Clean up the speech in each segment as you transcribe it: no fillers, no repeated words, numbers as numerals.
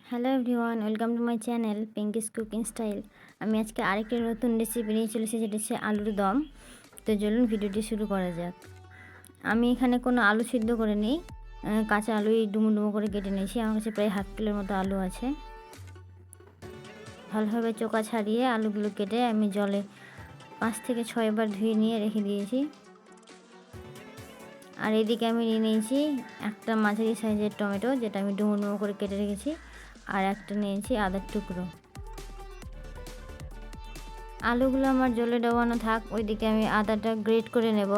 Hello everyone, welcome to my channel Pinki's cooking style. আমি আজকে আরেকটি নতুন রেসিপি নিয়ে চলেছি, যেটা হচ্ছে আলুর দম। তো চলুন ভিডিওটি শুরু করা যাক। আমি এখানে কোনো আলু সিদ্ধ করে নিই, কাঁচা আলুই ডুমো ডুমো করে কেটে নিয়েছি। আমার কাছে প্রায় হাফ কিলোর মতো আলু আছে। ভালোভাবে চোকা ছাড়িয়ে আলুগুলো কেটে আমি জলে 5 থেকে 6 বার ধুয়ে নিয়ে রেখে দিয়েছি। আর এদিকে আমি নিয়ে নিয়েছি একটা মাঝারি সাইজের টমেটো, যেটা আমি ডুমো ডুমো করে কেটে রেখেছি। আর একটা নিয়েছি আদার টুকরো। আলুগুলো আমার জলে ডোবানো থাক, ওইদিকে আমি আদাটা গ্রেট করে নেব।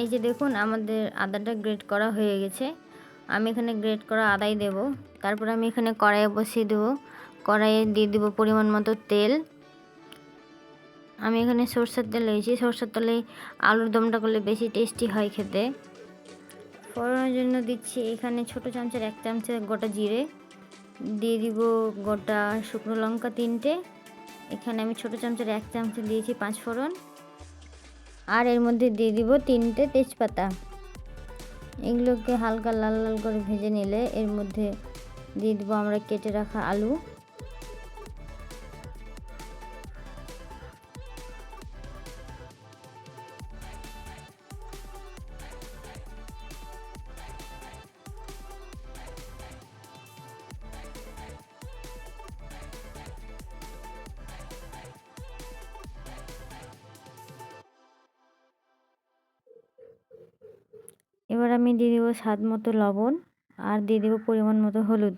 এই যে দেখুন, আমাদের আদাটা গ্রেট করা হয়ে গেছে। আমি এখানে গ্রেট করা আদাই দেব। তারপর আমি এখানে কড়াইয়ে বসিয়ে দেবো। কড়াইয়ে দিয়ে দেবো পরিমাণ মতো তেল। আমি এখানে সরষের তেল নিয়েছি। সরষের তেলে আলুর দমটা করলে বেশি টেস্টি হয় খেতে। ফোড়নের জন্য দিচ্ছি এখানে ছোট চামচের 1 চামচে গোটা জিরে, দিয়ে দিব গোটা শুকনো লঙ্কা 3টে। এখানে আমি ছোট চামচের 1 চামচে দিয়েছি 5 ফোড়ন। আর এর মধ্যে দিয়ে দিব 3টে তেজপাতা। এগুলোকে হালকা লাল লাল করে ভেজে নিলে এর মধ্যে দিয়ে দিব আমরা কেটে রাখা আলু। এবার আমি দিয়ে দেবো স্বাদ মতো লবণ, আর দিয়ে দেবো পরিমাণ মতো হলুদ।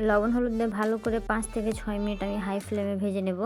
লবণ হলুদ দিয়ে ভালো করে 5 থেকে 6 মিনিট আমি হাই ফ্লেমে ভেজে নেব।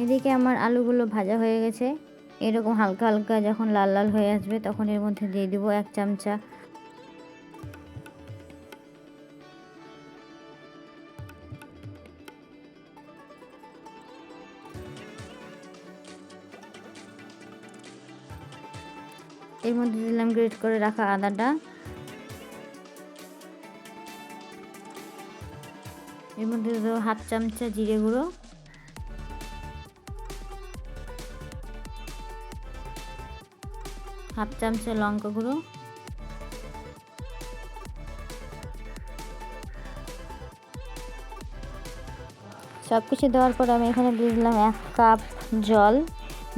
এদিকে আমার আলুগুলো ভাজা হয়ে গেছে। এরকম হালকা হালকা যখন লাল লাল হয়ে আসবে, তখন এর মধ্যে দিয়ে দিব 1 চামচা এর মধ্যে দিলাম গ্রেট করে রাখা আদাটা। এর মধ্যে দেবো হাফ চামচা জিরে গুঁড়ো, হাফ চামচা লঙ্কা গুঁড়ো, সব কিছু দেওয়ার পর আমি এখানে দিয়ে দিলাম 1 কাপ জল।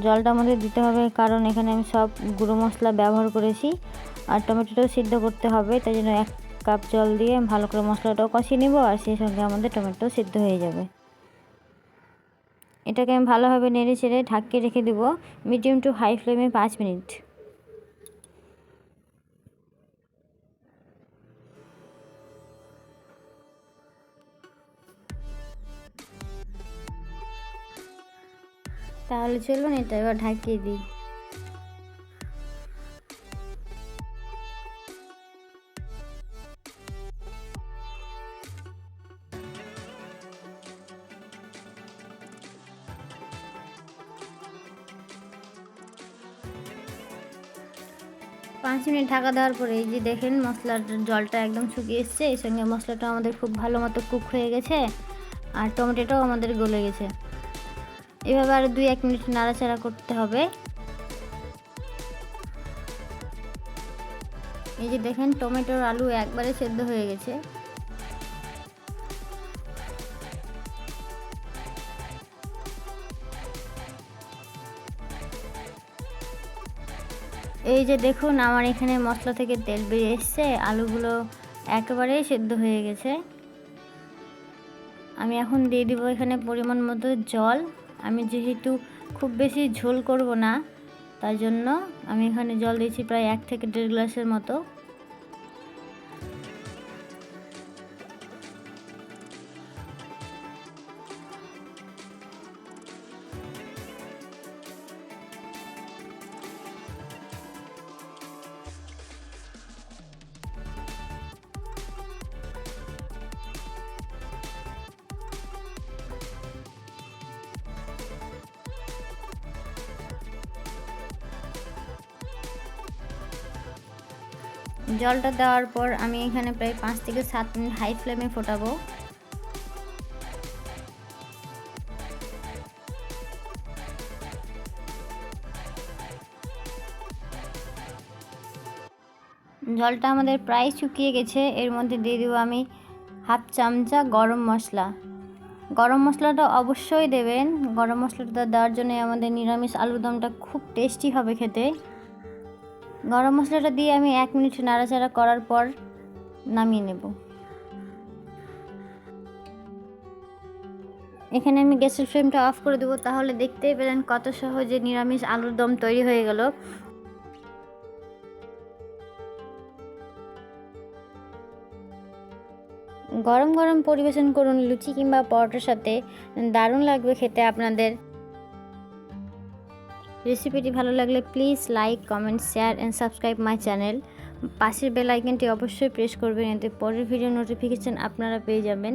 জলটা আমাদের দিতে হবে, কারণ এখানে আমি সব গুঁড়ো মশলা ব্যবহার করেছি। আর টমেটোটাও সিদ্ধ করতে হবে, তাই জন্য 1 কাপ জল দিয়ে ভালো করে মশলাটাও কষিয়ে নেব, আর সেই সঙ্গে আমাদের টমেটো সিদ্ধ হয়ে যাবে। এটাকে আমি ভালোভাবে নেড়ে চেড়ে ঢাকিয়ে রেখে দেবো মিডিয়াম টু হাই ফ্লেমে 5 মিনিট। তাহলে চলুন এটা এবার ঢাকিয়ে দিই। 5 মিনিট ঢাকা দেওয়ার পরে এই যে দেখেন, মশলার জলটা একদম শুকিয়ে এসছে। এর সঙ্গে মশলাটা আমাদের খুব ভালো মতো কুক হয়ে গেছে, আর টমেটোটাও আমাদের গলে গেছে। এভাবে আর 2-1 মিনিট নাড়াচাড়া করতে হবে। এই যে দেখেন, টমেটোর আলু একবারে সেদ্ধ হয়ে গেছে। এই যে দেখুন আমার এখানে মশলা থেকে তেল বেরিয়ে এসছে, আলুগুলো একেবারেই সেদ্ধ হয়ে গেছে। আমি এখন দিয়ে দিব এখানে পরিমাণ মতো জল। আমি যেহেতু খুব বেশি ঝোল করব না, তার জন্য আমি এখানে জল দিয়েছি প্রায় 1 থেকে 1.5 গ্লাসের মতো। জলটা দেওয়ার পর আমি এখানে প্রায় 5 থেকে 7 মিনিট হাই ফ্লেমে ফোটাবো। জলটা আমাদের প্রায় শুকিয়ে গেছে। এর মধ্যে দিয়ে দেবো আমি 1/2 চামচা গরম মশলা। গরম মশলাটা অবশ্যই দেবেন। গরম মশলাটা দেওয়ার জন্য আমাদের নিরামিষ আলুর দমটা খুব টেস্টি হবে খেতে। গরম মশলাটা দিয়ে আমি 1 মিনিট নাড়াচাড়া করার পর নামিয়ে নেব। এখানে আমি গ্যাসের ফ্লেমটা অফ করে দেবো, তাহলে দেখতেই পেলেন কত সহজে নিরামিষ আলুর দম তৈরি হয়ে গেল। গরম গরম পরিবেশন করুন লুচি কিংবা পরোটার সাথে, দারুণ লাগবে খেতে আপনাদের। রেসিপিটি ভালো লাগলে please like, comment, share and subscribe my channel. পাশের বেল আইকনটি অবশ্যই প্রেস করবেন, এতে পরের ভিডিও নোটিফিকেশান আপনারা পেয়ে যাবেন।